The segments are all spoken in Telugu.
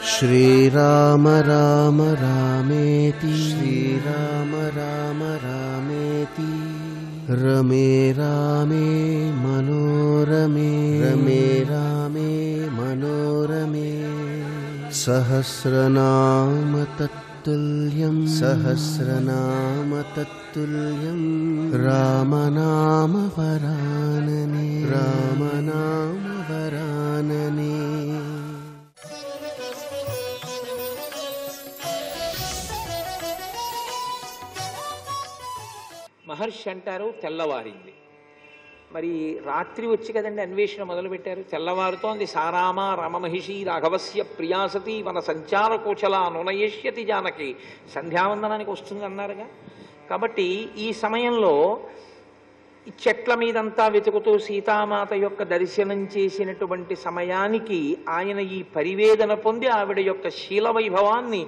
श्रीराम राम रामेति श्रीराम राम रामेति रमे रामे मनोरमे रमे रामे मनोरमे सहस्रनाम तत्तुल्यं सहस्रनाम तत्तुल्यं रामनाम वरानने रामनाम वरानने। మహర్షి అంటారు తెల్లవారింది. మరి రాత్రి వచ్చి కదండి అన్వేషణ మొదలుపెట్టారు. తెల్లవారుతోంది. సారామ రమమహిషి రాఘవస్య ప్రియాసతి వన సంచార కోచల నునయేష్యతి జానకి సంధ్యావందనానికి వస్తుంది అన్నారుగా. కాబట్టి ఈ సమయంలో ఈ చెట్ల మీదంతా వెతుకుతూ సీతామాత యొక్క దర్శనం చేసినటువంటి సమయానికి ఆయన ఈ పరివేదన పొంది ఆవిడ యొక్క శీల వైభవాన్ని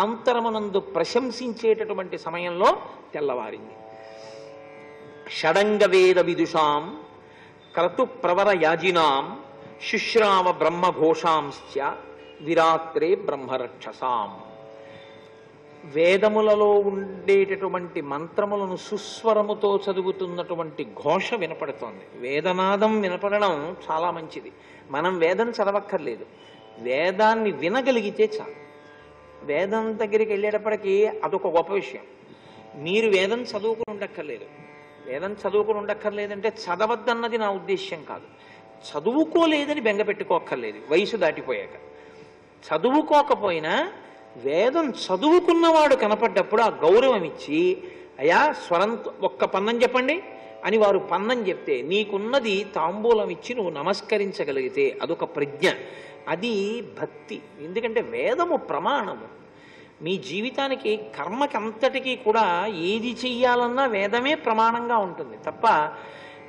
ఆంతరమునందు ప్రశంసించేటటువంటి సమయంలో తెల్లవారింది. షడంగ వేద విదుషాం క్రతు ప్రవర యాజినాం శుశ్రావ బ్రహ్మఘోషాంశ్చ విరాత్రే బ్రహ్మరక్షసాం. వేదములలో ఉండేటటువంటి మంత్రములను సుస్వరముతో చదువుతున్నటువంటి ఘోష వినపడుతోంది. వేదనాదం వినపడడం చాలా మంచిది. మనం వేదం చదవక్కర్లేదు, వేదాన్ని వినగలిగితే చాలు. వేదం దగ్గరికి వెళ్ళేటప్పటికీ అదొక గొప్ప విషయం. మీరు వేదం చదువుకుని ఉండక్కర్లేదు. వేదం చదువుకుని ఉండక్కర్లేదంటే చదవద్దన్నది నా ఉద్దేశ్యం కాదు. చదువుకోలేదని బెంగ పెట్టుకోక్కర్లేదు వయసు దాటిపోయాక. చదువుకోకపోయినా వేదం చదువుకున్నవాడు కనపడ్డప్పుడు ఆ గౌరవం ఇచ్చి, అయ్యా స్వరం ఒక్క పన్నం చెప్పండి అని వారు పన్నం చెప్తే నీకున్నది తాంబూలం ఇచ్చి నువ్వు నమస్కరించగలిగితే అదొక ప్రజ్ఞ, అది భక్తి. ఎందుకంటే వేదము ప్రమాణము. మీ జీవితానికి కర్మకి అంతటికీ కూడా ఏది చెయ్యాలన్నా వేదమే ప్రమాణంగా ఉంటుంది తప్ప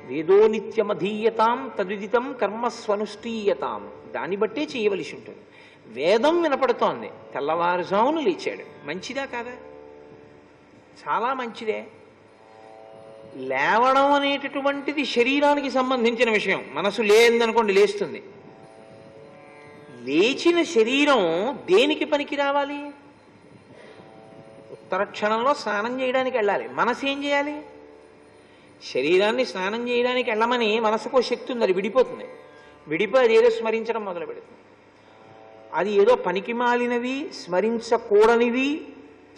వేదో నిత్యమధీయతాం తద్విదితం కర్మస్వనుష్ఠీయతాం దాన్ని బట్టే చేయవలసి ఉంటుంది. వేదం వినపడుతోంది. తెల్లవారుజామును లేచాడు. మంచిదా కాదా? చాలా మంచిదే. లేవడం అనేటటువంటిది శరీరానికి సంబంధించిన విషయం. మనసు లేదనుకోండి లేస్తుంది. లేచిన శరీరం దేనికి పనికి రావాలి? ఉత్తరక్షణంలో స్నానం చేయడానికి వెళ్ళాలి. మనసు ఏం చేయాలి? శరీరాన్ని స్నానం చేయడానికి వెళ్ళమని మనసుకో శక్తి ఉంది, అది విడిపోతుంది. విడిపోయి అది ఏదో స్మరించడం మొదలు పెడుతుంది. అది ఏదో పనికి మాలినవి స్మరించకూడనివి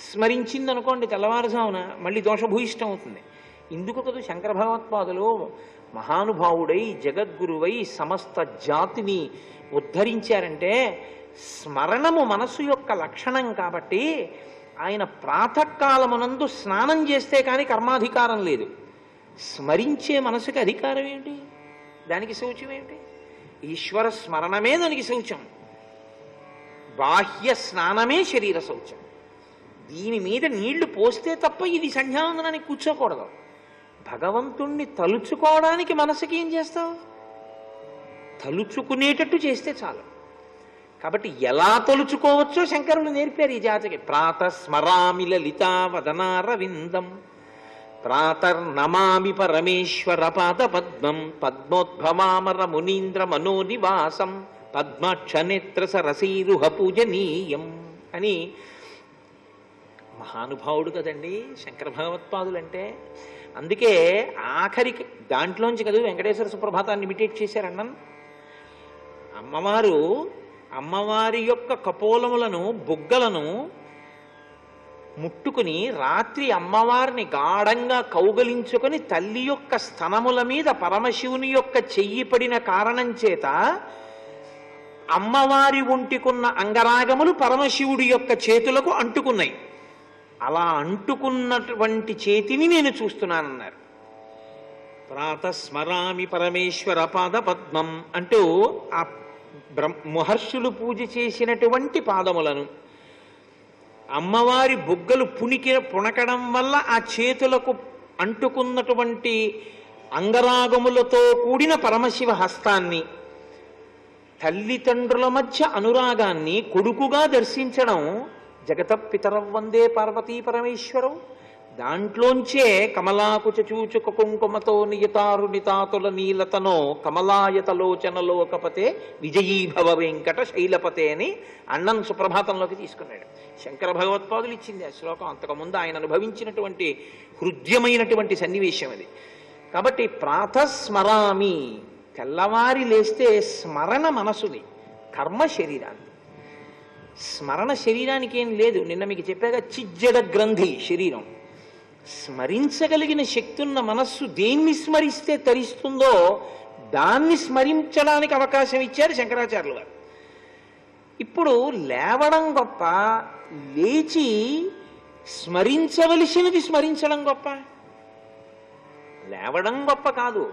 స్మరించింది అనుకోండి తెల్లవారుజామున మళ్ళీ దోషభూయిష్టం అవుతుంది. ఇందుకు కదా శంకర భగవత్పాదులు మహానుభావుడై జగద్గురువై సమస్త జాతిని ఉద్ధరించారంటే స్మరణము మనసు యొక్క లక్షణం. కాబట్టి ఆయన ప్రాతకాలమునందు స్నానం చేస్తే కానీ కర్మాధికారం లేదు. స్మరించే మనసుకి అధికారం ఏమిటి? దానికి శౌచం ఏమిటి? ఈశ్వర స్మరణమే దానికి శౌచం. బాహ్య స్నానమే శరీర శౌచం. దీని మీద నీళ్లు పోస్తే తప్ప ఇది సంధ్యావందనానికి కూర్చోకూడదు. భగవంతుణ్ణి తలుచుకోవడానికి మనసుకి ఏం చేస్తావు? తలుచుకునేటట్టు చేస్తే చాలు. కాబట్టి ఎలా తలుచుకోవచ్చో శంకరులు నేర్పారు ఈ జాతికి. ప్రాతస్మరామి లలితా వదనారవిందం ప్రాతర్నమామి పరమేశ్వర పాద పద్మం పద్మోద్భవామర మునీంద్ర మనోనివాసం పద్మాక్షనేత్ర సరసీరుహ పూజనీయం అని. మహానుభావుడు కదండి శంకర భగవత్పాదులంటే. అందుకే ఆఖరికి దాంట్లోంచి కదా వెంకటేశ్వర సుప్రభాతాన్ని ఇమిటేట్ చేశారన్నాను. అమ్మవారి యొక్క కపోలములను బుగ్గలను ముట్టుకుని రాత్రి అమ్మవారిని గాఢంగా కౌగలించుకొని తల్లి యొక్క స్తనముల మీద పరమశివుని యొక్క చెయ్యి పడిన కారణం చేత అమ్మవారి ఒంటికున్న అంగరాగములు పరమశివుడి యొక్క చేతులకు అంటుకున్నాయి. అలా అంటుకున్నటువంటి చేతిని నేను చూస్తున్నానన్నారు. ప్రాతస్మరామి పరమేశ్వర పాద పద్మం అంటూ ఆ మహర్షులు పూజ చేసినటువంటి పాదములను, అమ్మవారి బుగ్గలు పుణకడం వల్ల ఆ చేతులకు అంటుకున్నటువంటి అంగరాగములతో కూడిన పరమశివ హస్తాన్ని, తల్లిదండ్రుల మధ్య అనురాగాన్ని కొడుకుగా దర్శించడం జగత పితరవ్ వందే పార్వతీ పరమేశ్వరం. దాంట్లోంచే కమలాకుచ చూచుక కుంకుమతో నియతారునితాతుల నీలతనో కమలాయతలోచనలోకపతే విజయీభవ వెంకట శైలపతే అని అన్నం సుప్రభాతంలోకి తీసుకున్నాడు. శంకర భగవత్పాదులు ఇచ్చింది ఆ శ్లోకం. అంతకుముందు ఆయన అనుభవించినటువంటి హృద్యమైనటువంటి సన్నివేశం అది. కాబట్టి ప్రాతస్మరామి, తెల్లవారి లేస్తే స్మరణ మనసుది, కర్మ శరీరాన్ని. స్మరణ శరీరానికి ఏం లేదు. నిన్న మీకు చెప్పాక చిజ్జడ గ్రంథి శరీరం. స్మరించగలిగిన శక్తి ఉన్న మనస్సు దేన్ని స్మరిస్తే తరిస్తుందో దాన్ని స్మరించడానికి అవకాశం ఇచ్చారు శంకరాచార్యులు గారు. ఇప్పుడు లేవడం గొప్ప, లేచి స్మరించవలసినది స్మరించడం గొప్ప. లేవడం గొప్ప కాదు,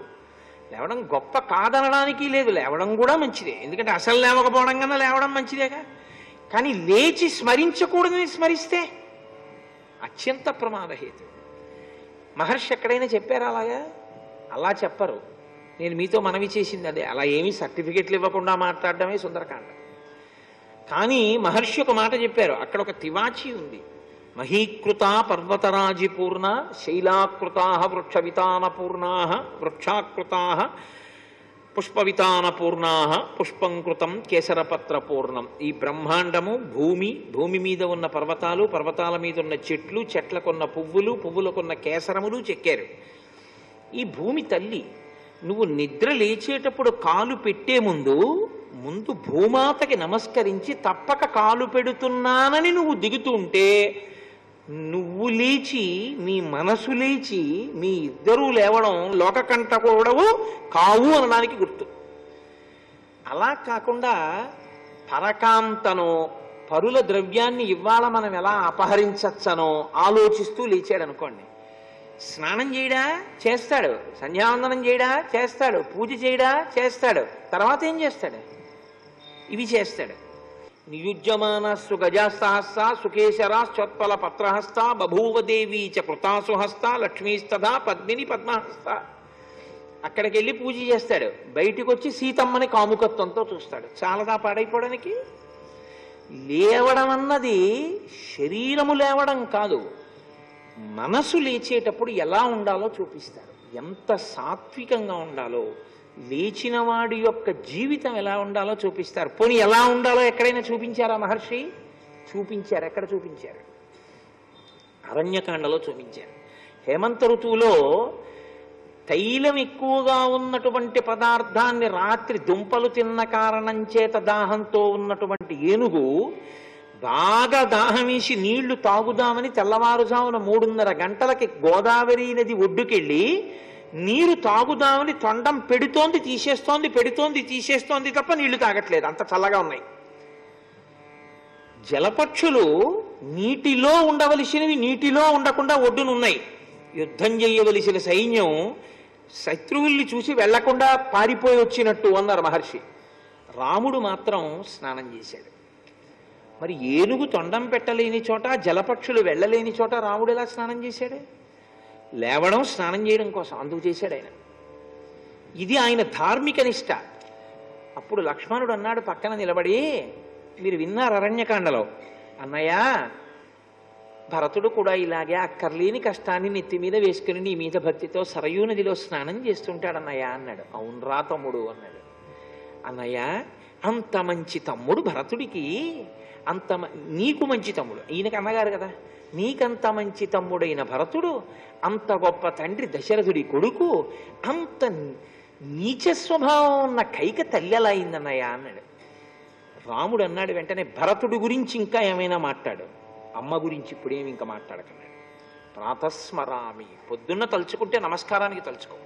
లేవడం గొప్ప కాదనడానికి లేదు. లేవడం కూడా మంచిదే, ఎందుకంటే అసలు లేవకపోవడం కన్నా లేవడం మంచిదేగా. కానీ లేచి స్మరించకూడదని స్మరిస్తే అత్యంత ప్రమాదహేతు. మహర్షి ఎక్కడైనా చెప్పారా అలాగా? అలా చెప్పరు. నేను మీతో మనవి చేసింది అదే. అలా ఏమీ సర్టిఫికెట్లు ఇవ్వకుండా మాట్లాడడమే సుందరకాండ. కానీ మహర్షి ఒక మాట చెప్పారు. అక్కడ ఒక తివాచి ఉంది. మహీకృత పర్వతరాజిపూర్ణ శైలాకృతా వృక్షవితానపూర్ణా వృక్షాకృతా పుష్పవితానపూర్ణా పుష్పంకృతం కేసరపత్ర పూర్ణం. ఈ బ్రహ్మాండము భూమి, భూమి మీద ఉన్న పర్వతాలు, పర్వతాల మీద ఉన్న చెట్లు, చెట్లకున్న పువ్వులు, పువ్వులకున్న కేసరములు చెక్కారు. ఈ భూమి తల్లి. నువ్వు నిద్ర లేచేటప్పుడు కాలు పెట్టే ముందు భూమాతకి నమస్కరించి తప్పక కాలు పెడుతున్నానని నువ్వు దిగుతుంటే, నువ్వు లేచి మీ మనసు లేచి మీ ఇద్దరూ లేవడం లోకకంటకూడవు కావు అనడానికి గుర్తు. అలా కాకుండా పరకాంతనో పరుల ద్రవ్యాన్ని ఇవాళ మనం ఎలా అపహరించచ్చనో ఆలోచిస్తూ లేచాడు అనుకోండి. స్నానం చేయడా చేస్తాడు, సంధ్యావందనం చేయడా చేస్తాడు, పూజ చేయడా చేస్తాడు. తర్వాత ఏం చేస్తాడు? ఇవి చేస్తాడు. నియుజ్యమానస్సు గజాసహస్ర సుకేశరాశ్చోత్పల పత్రహస్త బభూవదేవీ చ కృతాసుహస్త లక్ష్మీస్తథా పద్మిని పద్మహస్త. అక్కడికి వెళ్ళి పూజ చేస్తాడు. బయటికి వచ్చి సీతమ్మని కాముకత్వంతో చూస్తాడు. చాలదా పాడైపోవడానికి? లేవడం అన్నది శరీరము లేవడం కాదు, మనసు లేచేటప్పుడు ఎలా ఉండాలో చూపిస్తారు. ఎంత సాత్వికంగా ఉండాలో, లేచిన వాడి యొక్క జీవితం ఎలా ఉండాలో చూపిస్తారు. పోనీ ఎలా ఉండాలో ఎక్కడైనా చూపించారా మహర్షి? చూపించారు. ఎక్కడ చూపించారు? అరణ్యకాండలో చూపించారు. హేమంత ఋతువులో తైలం ఎక్కువగా ఉన్నటువంటి పదార్థాన్ని రాత్రి దుంపలు తిన్న కారణం చేత దాహంతో ఉన్నటువంటి ఏనుగు బాగా దాహం వేసి నీళ్లు తాగుదామని తెల్లవారుజామున 3:30 గంటలకి గోదావరి నది ఒడ్డుకెళ్ళి నీరు తాగుదామని తొండం పెడుతోంది, తీసేస్తోంది, పెడుతోంది, తీసేస్తోంది తప్ప నీళ్లు తాగట్లేదు. అంత చల్లగా ఉన్నాయి. జలపక్షులు నీటిలో ఉండవలసినవి నీటిలో ఉండకుండా ఒడ్డునున్నాయి. యుద్ధం చేయవలసిన సైన్యం శత్రువుల్ని చూసి వెళ్లకుండా పారిపోయి వచ్చినట్టు అన్నారు మహర్షి. రాముడు మాత్రం స్నానం చేశాడు. మరి ఏనుగు తొండం పెట్టలేని చోట, జలపక్షులు వెళ్ళలేని చోట రాముడు ఎలా స్నానం చేశాడు? లేవడం స్నానం చేయడం కోసం, అందుకు చేశాడు ఆయన. ఇది ఆయన ధార్మిక నిష్ట. అప్పుడు లక్ష్మణుడు అన్నాడు పక్కన నిలబడి, మీరు విన్నారు అరణ్యకాండలో, అన్నయ్య భరతుడు కూడా ఇలాగే అక్కర్లేని కష్టాన్ని నెత్తి మీద వేసుకుని నీ మీద భక్తితో సరయూ నదిలో స్నానం చేస్తుంటాడన్నయ్య అన్నాడు. అవునరా తమ్ముడు అన్నాడు. అన్నయ్య అంత మంచి తమ్ముడు భరతుడికి, నీకు మంచి తమ్ముడు, ఈయనకి అన్నగారు కదా, నీకంత మంచి తమ్ముడైన భరతుడు, అంత గొప్ప తండ్రి దశరథుడి కొడుకు, అంత నీచ స్వభావం ఉన్న కైక తల్లి ఎలా అయిందన్నయ్య అన్నాడు. రాముడు అన్నాడు వెంటనే, భరతుడి గురించి ఇంకా ఏమైనా మాట్లాడు, అమ్మ గురించి ఇప్పుడేమి ఇంకా మాట్లాడకన్నాడు. ప్రాతస్మరామి, పొద్దున్న తలుచుకుంటే నమస్కారానికి తలుచుకో,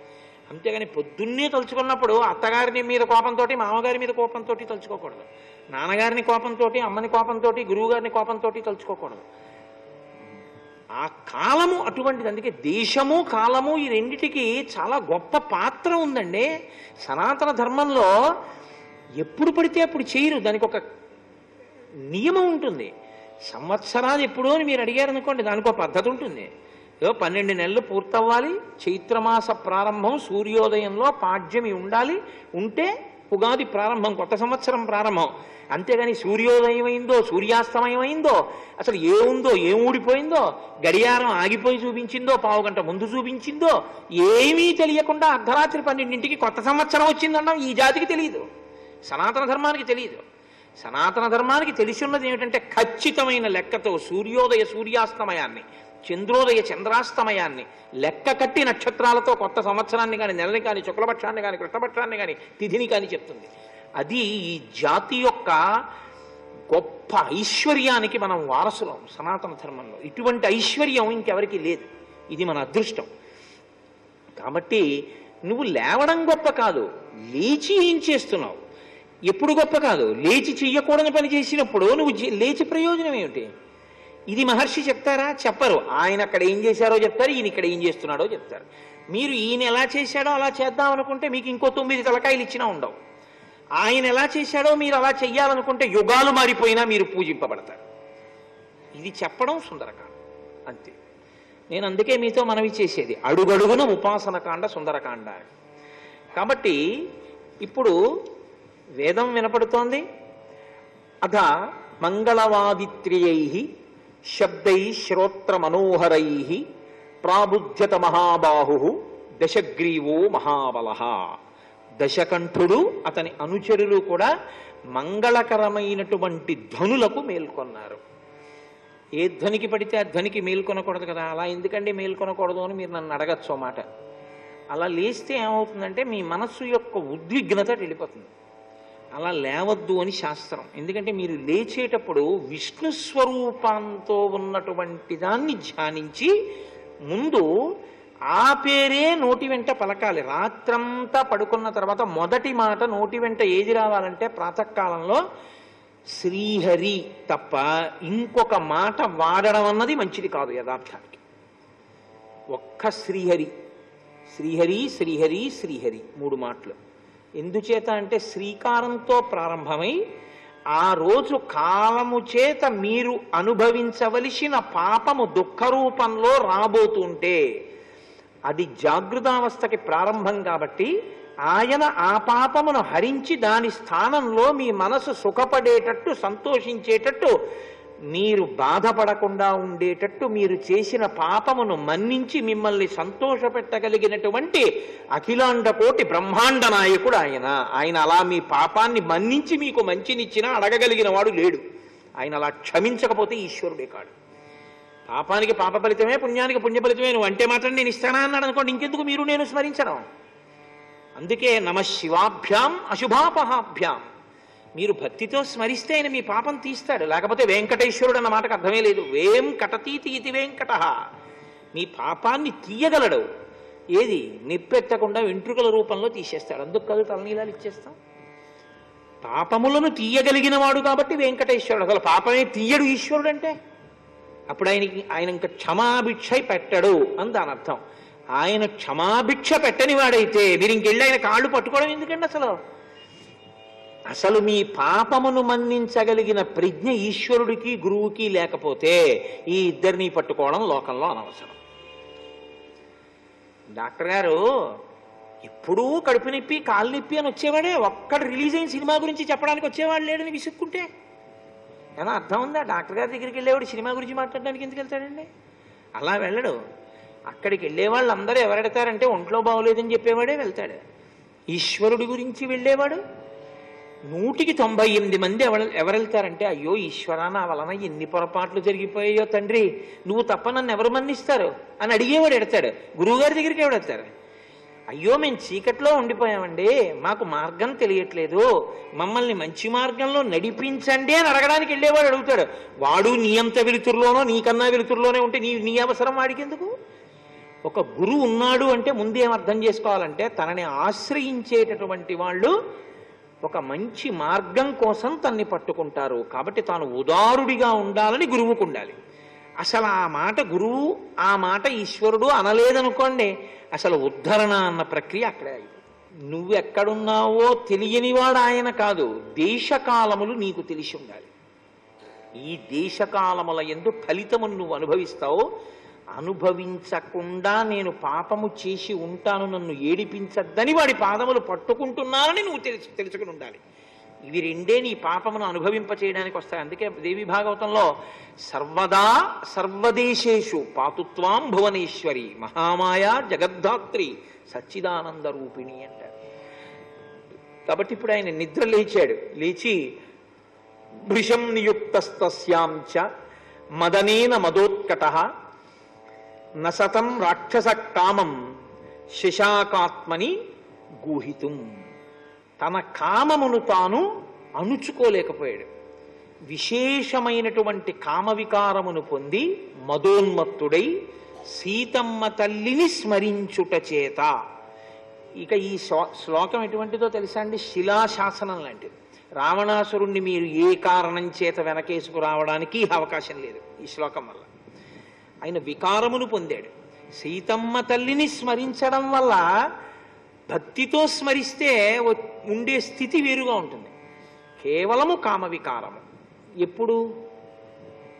అంతేగాని పొద్దున్నే తలుచుకున్నప్పుడు అత్తగారిని మీద కోపంతో మామగారి మీద కోపంతో తలుచుకోకూడదు, నాన్నగారిని కోపంతో, అమ్మని కోపంతో, గురువుగారిని కోపంతో తలుచుకోకూడదు. ఆ కాలము అటువంటిది. అందుకే దేశము కాలము ఈ రెండిటికి చాలా గొప్ప పాత్ర ఉందండి. సనాతన ధర్మంలో ఎప్పుడు పడితే అప్పుడు చేయరు, దానికి ఒక నియమం ఉంటుంది. సంవత్సరాలు ఎప్పుడో అని మీరు అడిగారు అనుకోండి, దానికి ఒక పద్ధతి ఉంటుంది. 12 నెలలు పూర్తవ్వాలి, చైత్రమాస ప్రారంభం సూర్యోదయంలో పాడ్యమి ఉండాలి, ఉంటే ఉగాది ప్రారంభం, కొత్త సంవత్సరం ప్రారంభం. అంతేగాని సూర్యోదయం అయిందో సూర్యాస్తమయం అయిందో అసలు ఏముందో ఏం ఊడిపోయిందో గడియారం ఆగిపోయి చూపించిందో పావుగంట ముందు చూపించిందో ఏమీ తెలియకుండా అర్ధరాత్రి 12ంటికి కొత్త సంవత్సరం వచ్చిందన్నాం ఈ జాతికి తెలియదు, సనాతన ధర్మానికి తెలియదు. సనాతన ధర్మానికి తెలిసి ఉన్నది ఏమిటంటే ఖచ్చితమైన లెక్కతో సూర్యోదయ సూర్యాస్తమయాన్ని, చంద్రోదయ చంద్రాస్తమయాన్ని లెక్క కట్టి నక్షత్రాలతో కొత్త సంవత్సరాన్ని కానీ, నెలని కానీ, శుక్లపక్షాన్ని కానీ, కృష్ణపక్షాన్ని కానీ, తిథిని కానీ చెప్తుంది. అది ఈ జాతి యొక్క గొప్ప ఐశ్వర్యానికి మనం వారసులం సనాతన ధర్మంలో. ఇటువంటి ఐశ్వర్యం ఇంకెవరికి లేదు, ఇది మన అదృష్టం. కాబట్టి నువ్వు లేవడం గొప్ప కాదు, లేచి ఏం చేస్తున్నావు ఎప్పుడు గొప్ప కాదు. లేచి చెయ్యకూడని పని చేసినప్పుడు నువ్వు లేచి ప్రయోజనం ఏమిటి? ఇది మహర్షి చెప్తారా? చెప్పరు. ఆయన అక్కడ ఏం చేశారో చెప్తారు, ఈయన ఇక్కడ ఏం చేస్తున్నాడో చెప్తారు. మీరు ఈయన ఎలా చేశాడో అలా చేద్దాం అనుకుంటే మీకు ఇంకో 9 తలకాయలు ఇచ్చినా ఉండవు. ఆయన ఎలా చేశాడో మీరు అలా చెయ్యాలనుకుంటే యుగాలు మారిపోయినా మీరు పూజింపబడతారు. ఇది చెప్పడం సుందరకాండ అంతే. నేను అందుకే మీతో మనవి చేసేది అడుగడుగున ఉపాసనకాండ సుందరకాండ. కాబట్టి ఇప్పుడు వేదం వినపడుతోంది. అథ మంగళవాదిత్రియై శబ్దై శ్రోత్ర మనోహరై ప్రాబుధ్యత మహాబాహు దశగ్రీవో మహాబల. దశకంఠుడు అతని అనుచరులు కూడా మంగళకరమైనటువంటి ధ్వనులకు మేల్కొన్నారు. ఏ ధ్వనికి పడితే ఆ ధ్వనికి మేల్కొనకూడదు కదా. అలా ఎందుకండి మేల్కొనకూడదు అని మీరు నన్ను అడగచ్చు మాట. అలా లేస్తే ఏమవుతుందంటే మీ మనస్సు యొక్క ఉద్విగ్నత వెళ్ళిపోతుంది. అలా లేవద్దు అని శాస్త్రం. ఎందుకంటే మీరు లేచేటప్పుడు విష్ణు స్వరూపంతో ఉన్నటువంటి దాన్ని ధ్యానించి ముందు ఆ పేరే నోటి వెంట పలకాలి. రాత్రంతా పడుకున్న తర్వాత మొదటి మాట నోటి వెంట ఏది రావాలంటే ప్రాతకాలంలో శ్రీహరి తప్ప ఇంకొక మాట వాడడం అన్నది మంచిది కాదు యథార్థానికి. ఒక్క శ్రీహరి శ్రీహరి శ్రీహరి శ్రీహరి 3 మాటలు. ఎందుచేత అంటే శ్రీకారంతో ప్రారంభమై ఆ రోజు కాలము చేత మీరు అనుభవించవలసిన పాపము దుఃఖ రూపంలో రాబోతుంటే అది జాగృతావస్థకి ప్రారంభం కాబట్టి ఆయన ఆ పాపమును హరించి దాని స్థానంలో మీ మనసు సుఖపడేటట్టు సంతోషించేటట్టు మీరు బాధపడకుండా ఉండేటట్టు మీరు చేసిన పాపమును మన్నించి మిమ్మల్ని సంతోషపెట్టగలిగినటువంటి అఖిలాండ కోటి బ్రహ్మాండ నాయకుడు ఆయన. ఆయన అలా మీ పాపాన్ని మన్నించి మీకు మంచినిచ్చినా అడగగలిగిన వాడు లేడు. ఆయన అలా క్షమించకపోతే ఈశ్వరుడే కాడు. పాపానికి పాప ఫలితమే, పుణ్యానికి పుణ్య ఫలితమే, నువ్వు అంటే మాత్రం నేను ఇస్తానా అన్నాడు అనుకోండి, ఇంకెందుకు మీరు నేను స్మరించడం. అందుకే నమ శివాభ్యాం అశుభాపహాభ్యాం. మీరు భక్తితో స్మరిస్తే ఆయన మీ పాపం తీస్తాడు. లేకపోతే వెంకటేశ్వరుడు అన్న మాటకు అర్థమే లేదు. వేం కటతీతి ఇది వెంకట. మీ పాపాన్ని తీయగలడు. ఏది నిప్పెత్తకుండా వెంట్రుకల రూపంలో తీసేస్తాడు. అందుకు కాదు తలనీలాలు ఇచ్చేస్తాం. పాపములను తీయగలిగిన వాడు కాబట్టి వెంకటేశ్వరుడు. అసలు పాపమే తీయడు ఈశ్వరుడు అంటే. అప్పుడు ఆయన ఇంకా క్షమాభిక్ష పెట్టడు అని దాని అర్థం. ఆయన క్షమాభిక్ష పెట్టని వాడైతే మీరు ఇంకెళ్ళి ఆయన కాళ్ళు పట్టుకోవడం ఎందుకండి? అసలు మీ పాపమును మన్నించగలిగిన ప్రజ్ఞ ఈశ్వరుడికి గురువుకి లేకపోతే ఈ ఇద్దరిని పట్టుకోవడం లోకంలో అనవసరం. డాక్టర్ గారు ఎప్పుడూ కడుపు నొప్పి కాలు నొప్పి అని వచ్చేవాడే, ఒక్కడు రిలీజ్ అయిన సినిమా గురించి చెప్పడానికి వచ్చేవాడు లేడని విసుక్కుంటే ఏమన్నా అర్థం ఉందా? డాక్టర్ గారి దగ్గరికి వెళ్ళేవాడు సినిమా గురించి మాట్లాడడానికి ఎందుకు వెళ్తాడండి? అలా వెళ్ళడు. అక్కడికి వెళ్ళే వాళ్ళందరూ ఎవరెడతారంటే ఒంట్లో బాగోలేదని చెప్పేవాడే వెళ్తాడు. ఈశ్వరుడి గురించి వెళ్ళేవాడు 198 మంది ఎవరెళ్తారంటే అయ్యో ఈశ్వరా నా వలన ఎన్ని పొరపాట్లు జరిగిపోయాయో తండ్రి, నువ్వు తప్ప నన్ను ఎవరు మన్నిస్తారు అని అడిగేవాడు ఎడతాడు. గురువుగారి దగ్గరికి ఎవడెడతారు? అయ్యో మేము చీకట్లో ఉండిపోయామండి, మాకు మార్గం తెలియట్లేదు, మమ్మల్ని మంచి మార్గంలో నడిపించండి అని అడగడానికి వెళ్ళేవాడు అడుగుతాడు. వాడు నీ అంత వెలుతురులోనో నీకన్నా వెలుతురులోనే ఉంటే నీ అవసరం వాడికి ఎందుకు? ఒక గురువు ఉన్నాడు అంటే ముందేం అర్థం చేసుకోవాలంటే తనని ఆశ్రయించేటటువంటి వాళ్ళు ఒక మంచి మార్గం కోసం తన్ని పట్టుకుంటారు. కాబట్టి తాను ఉదారుడిగా ఉండాలని గురువుకు ఉండాలి. అసలు ఆ మాట గురువు, ఆ మాట ఈశ్వరుడు అనలేదనుకోండి, అసలు ఉద్ధరణ అన్న ప్రక్రియ అక్కడే అయిపోతుంది. నువ్వెక్కడున్నావో తెలియనివాడు ఆయన కాదు, దేశకాలములు నీకు తెలిసి ఉండాలి. ఈ దేశకాలముల యందు ఫలితమును నువ్వు అనుభవిస్తావు. అనుభవించకుండా నేను పాపము చేసి ఉంటాను, నన్ను ఏడిపించద్దని వాడి పాదములు పట్టుకుంటున్నానని నువ్వు తెలుసుకుని ఉండాలి. ఇవి రెండే నీ పాపమును అనుభవింప చేయడానికి వస్తాయి. అందుకే దేవి భాగవతంలో సర్వదా సర్వదేశేషు పాతుత్వాం భువనేశ్వరి మహామాయా జగద్ధాత్రి సచ్చిదానంద రూపిణి అంటారు. కాబట్టి ఇప్పుడు ఆయన నిద్ర లేచాడు. లేచి భృశం నియుక్తస్తస్యాంచ మదనేన మదోత్కటః నసతం రాక్షస కామం శశాకాత్మని గూహితుం. తన కామమును తాను అణుచుకోలేకపోయాడు. విశేషమైనటువంటి కామవికారమును పొంది మదోన్మత్తుడై సీతమ్మ తల్లిని స్మరించుట చేత. ఇక ఈ శ్లోకం ఎటువంటిదో తెలుసా అండి? శిలాశాసనం లాంటిది. రావణాసురుణ్ణి మీరు ఏ కారణం చేత వెనకేసుకు రావడానికి అవకాశం లేదు ఈ శ్లోకం వల్ల. ఆయన వికారమును పొందాడు. సీతమ్మ తల్లిని స్మరించడం వల్ల భక్తితో స్మరిస్తే ఉండే స్థితి వేరుగా ఉంటుంది. కేవలము కామ వికారము. ఎప్పుడు?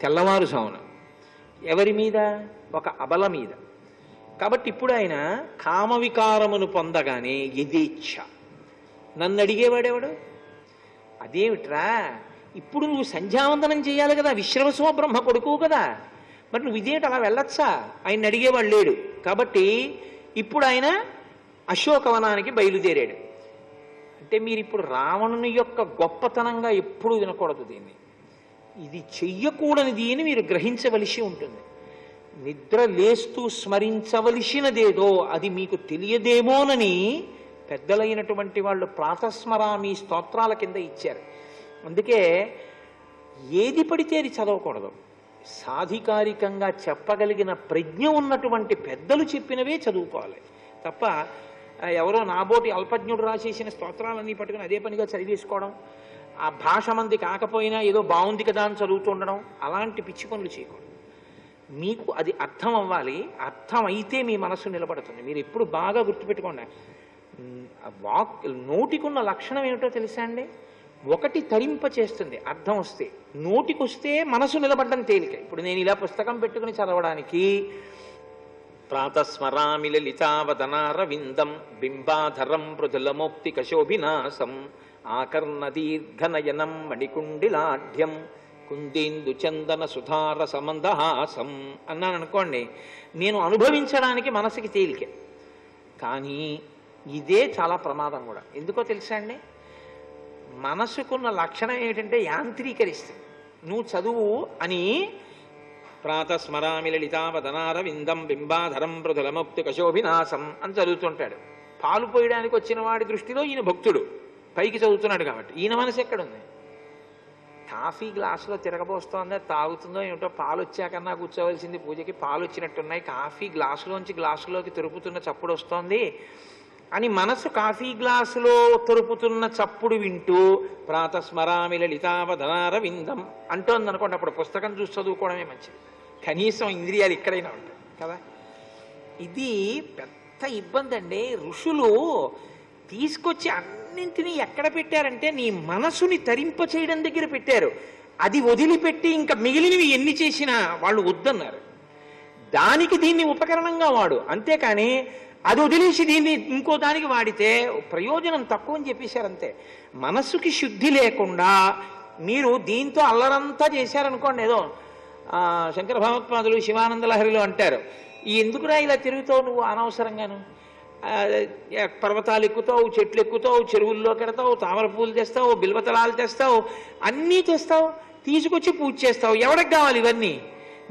తెల్లవారుజామున. ఎవరి మీద? ఒక అబల మీద. కాబట్టి ఇప్పుడు ఆయన కామ వికారమును పొందగానే యథేచ్ఛ. నన్ను అడిగేవాడెవడు? అదేమిట్రా, ఇప్పుడు నువ్వు సంధ్యావందనం చేయాలి కదా, విశ్రవసో బ్రహ్మ కొడుకు కదా, మరి నువ్వు ఇదేంటి అలా వెళ్ళొచ్చా? ఆయన అడిగేవాడు లేడు. కాబట్టి ఇప్పుడు ఆయన అశోకవనానికి బయలుదేరాడు. అంటే మీరు ఇప్పుడు రావణుని యొక్క గొప్పతనంగా ఎప్పుడూ వినకూడదు దీన్ని. ఇది చెయ్యకూడనిది అని మీరు గ్రహించవలసి ఉంటుంది. నిద్ర లేస్తూ స్మరించవలసినదేదో అది మీకు తెలియదేమోనని పెద్దలైనటువంటి వాళ్ళు ప్రాతస్మరామి స్తోత్రాల కింద ఇచ్చారు. అందుకే ఏది పడితే అది చదవకూడదు. సాధికారికంగా చెప్పగలిగిన ప్రజ్ఞ ఉన్నటువంటి పెద్దలు చెప్పినవే చదువుకోవాలి తప్ప ఎవరో నాబోటి అల్పజ్ఞుడు రాసేసిన స్తోత్రాలన్నీ పట్టుకుని అదే పనిగా చదివేసుకోవడం, ఆ భాష మంది కాకపోయినా ఏదో బాగుంది కదా అని చదువుతూ ఉండడం, అలాంటి పిచ్చి పనులు చేయకూడదు. మీకు అది అర్థం అవ్వాలి. అర్థం అయితే మీ మనస్సు నిలబడుతుంది. మీరు ఎప్పుడు బాగా గుర్తుపెట్టుకోండి, నోటికున్న లక్షణం ఏమిటో తెలుసా అండి? ఒకటి తరింప చేస్తుంది అర్థం వస్తే, నోటికొస్తే మనసు నిలబడ్డం తేలిక. ఇప్పుడు నేను ఇలా పుస్తకం పెట్టుకుని చదవడానికి ప్రాతస్మరామి లలితావదనారవిందం బింబాధరం మృదులమోక్తి కశోభినాశం ఆకర్ణ దీర్ఘనయనం మణికుండిలాఢ్యం కుందేందు చందన సుధార సమందహాసం అన్నాను అనుకోండి, నేను అనుభవించడానికి మనసుకి తేలికే. కానీ ఇదే చాలా ప్రమాదం కూడా. ఎందుకో తెలుసా అండి? మనసుకున్న లక్షణం ఏమిటంటే యాంత్రీకరిస్తుంది. నువ్వు చదువు అని ప్రాతస్మరామి లలితావదనారవిందం బింబాధరం మృదులమోక్తి కశోభినాశం అని చదువుతుంటాడు. పాలు పోయడానికి వచ్చిన వాడి దృష్టిలో ఈయన భక్తుడు, పైకి చదువుతున్నాడు కాబట్టి. ఈయన మనసు ఎక్కడుంది? కాఫీ గ్లాసులో తిరగబోస్తోందా, తాగుతుందో ఏమిటో, పాలు వచ్చాకన్నా కూర్చోవలసింది పూజకి, పాలు వచ్చినట్టున్నాయి, కాఫీ గ్లాసులోంచి గ్లాసులోకి తిరుపుతున్న చప్పుడు వస్తోంది అని మనసు కాఫీ గ్లాసులో తొరుపుతున్న చప్పుడు వింటూ ప్రాతస్మరామి లలితావదనారవిందం అంటోంది అనుకోండి, అప్పుడు పుస్తకం చూసి చదువుకోవడమే మంచిది. కనీసం ఇంద్రియాలు ఇక్కడైనా ఉంటాయి కదా. ఇది పెద్ద ఇబ్బంది అండి. ఋషులు తీసుకొచ్చి అన్నింటినీ ఎక్కడ పెట్టారంటే నీ మనసుని తరింప చేయడం దగ్గర పెట్టారు. అది వదిలిపెట్టి ఇంకా మిగిలినవి ఎన్ని చేసినా వాళ్ళు వద్దన్నారు. దానికి దీన్ని ఉపకరణంగా వాడు, అంతేకాని అది వదిలేసి దీన్ని ఇంకో దానికి వాడితే ప్రయోజనం తక్కువ అని చెప్పేశారు అంతే. మనస్సుకి శుద్ధి లేకుండా మీరు దీంతో అల్లరంతా చేశారనుకోండి, ఏదో శంకర భగవత్పాదులు శివానంద లహరిలో అంటారు, ఈ ఎందుకురా ఇలా తిరుగుతావు నువ్వు అనవసరంగాను, పర్వతాలు ఎక్కుతావు, చెట్లు ఎక్కుతావు, చెరువుల్లోకి ఎడతావు, తామర పూలు తెస్తావు, బిల్వతలాలు తెస్తావు, అన్నీ తెస్తావు, తీసుకొచ్చి పూజ చేస్తావు. ఎవరికి కావాలి ఇవన్నీ?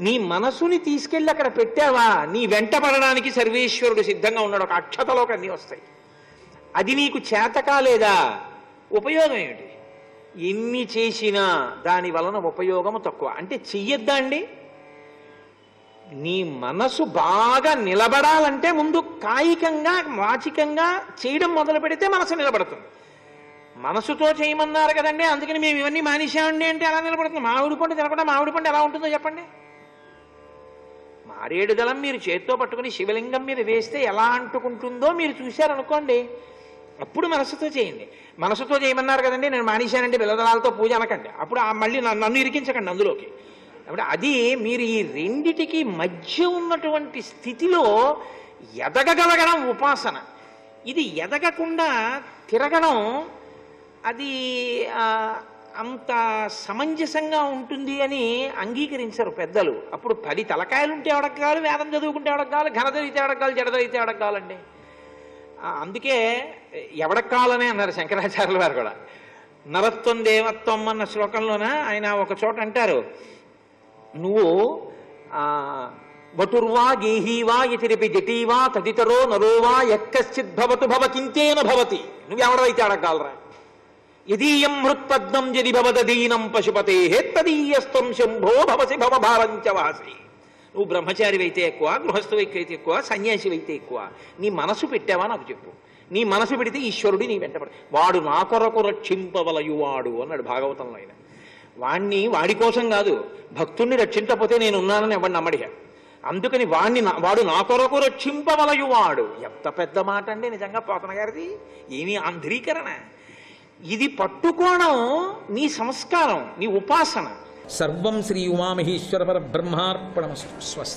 నీ మనసుని తీసుకెళ్ళి అక్కడ పెట్టావా, నీ వెంట పడడానికి సర్వేశ్వరుడు సిద్ధంగా ఉన్నాడు. ఒక అక్షతలోకి అన్నీ వస్తాయి. అది నీకు చేత కాలేదా, ఉపయోగం ఏమిటి? ఎన్ని చేసినా దాని వలన ఉపయోగము తక్కువ. అంటే చెయ్యొద్దా అండి? నీ మనసు బాగా నిలబడాలంటే ముందు కాయికంగా వాచికంగా చేయడం మొదలు పెడితే మనసు నిలబడుతుంది. మనసుతో చేయమన్నారు కదండి, అందుకని మేము ఇవన్నీ మానేశామండి అంటే ఎలా నిలబడుతుంది? మామిడి పండు తినకుండా మామిడి పండు ఎలా ఉంటుందో చెప్పండి. మారేడు దళం మీరు చేత్తో పట్టుకుని శివలింగం మీద వేస్తే ఎలా అంటుకుంటుందో మీరు చూశారనుకోండి, అప్పుడు మనసుతో చేయండి. మనసుతో చేయమన్నారు కదండి, నేను మానేశానండి బిల్లదళాలతో పూజ అనకండి. అప్పుడు మళ్ళీ నన్ను ఇరికించకండి అందులోకి. అప్పుడు అది మీరు ఈ రెండిటికి మధ్య ఉన్నటువంటి స్థితిలో ఎదగగలగడం ఉపాసన. ఇది ఎదగకుండా తిరగడం అది అంత సమంజసంగా ఉంటుంది అని అంగీకరించరు పెద్దలు. అప్పుడు 10 తలకాయలుంటే ఎవడకు కావాలి, వేదం చదువుకుంటే ఎవడకు కావాలి, ఘన చదివితే ఎవడకు కావాలి, జడ చదివితే ఎవడకు కావాలండి. అందుకే ఎవడకు కావాలనే అన్నారు శంకరాచార్యుల వారు కూడా. నరత్వం దేవత్వం అన్న శ్లోకంలోన ఆయన ఒక చోట అంటారు, నువ్వు వటుర్వా గేహీవా ఇతిరిపి జటీవా తదితరో నరోవా ఎక్కశ్చిత్ భవతు భవకింతేన భవతి. నువ్వెవడవైతే అడగలరా. యదీయం హృత్పద్మం జది భవదీనం పశుపతే తదీయస్తం శంభో భవసి భవభారంచవాసి. నువ్వు బ్రహ్మచారివైతే ఎక్కువ, గృహస్థువైతే ఎక్కువ, సన్యాసివైతే ఎక్కువ, నీ మనసు పెట్టావా నాకు చెప్పు. నీ మనసు పెడితే ఈశ్వరుడు నీ వెంటపడి, వాడు నా కొరకు రక్షింపవలయువాడు అన్నాడు భాగవతంలో. ఆయన వాడి కోసం కాదు, భక్తుణ్ణి రక్షించకపోతే నేను ఉన్నానని ఎవడిని నమ్మడిగా. అందుకని వాడు నా కొరకు రక్షింపవలయువాడు. ఎంత పెద్ద మాట అండి నిజంగా పోతన గారిది. ఏమీ ఆంధ్రీకరణ. ఇది పట్టుకోవడం నీ సంస్కారం, నీ ఉపాసన. సర్వం శ్రీ ఉమామహేశ్వర పరబ్రహ్మార్పణమస్తు. స్వస్తి.